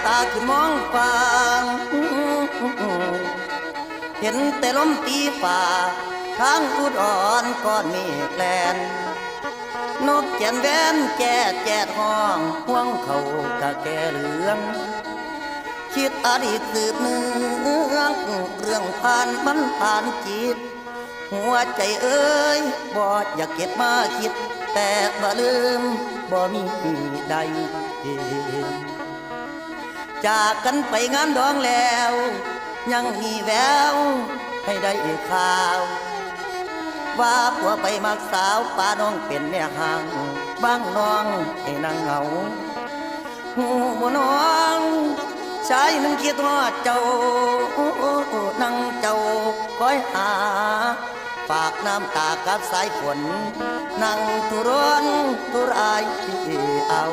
ตาขึ้นมองฟ้าเห็นแต่ลมตีฝ่าทางอุดอ่อนก้อนเมฆแลนนกแก่นแว่นแก่แก่ห้องห่วงเขากะแก่เหลืองคิดอดีตสืบเนื่องเรื่องผ่านมันผ่านจิตหัวใจเอ้ยบ่อยากเก็บมาคิดแต่บ่ลืมบ่มีใดจากกันไปงานดองแล้วยังมีแววให้ได้ข่าวว่าผัวไปมักสาวป้าน้องเป็นแม่ห่างบ้างน้องให้นางเหงาหูบ่น้องชายหนึ่งคิดว่าเจ้านั่งเจ้าคอยหาฝากน้ำตากับสายฝนนั่งทุรนทุรายเอา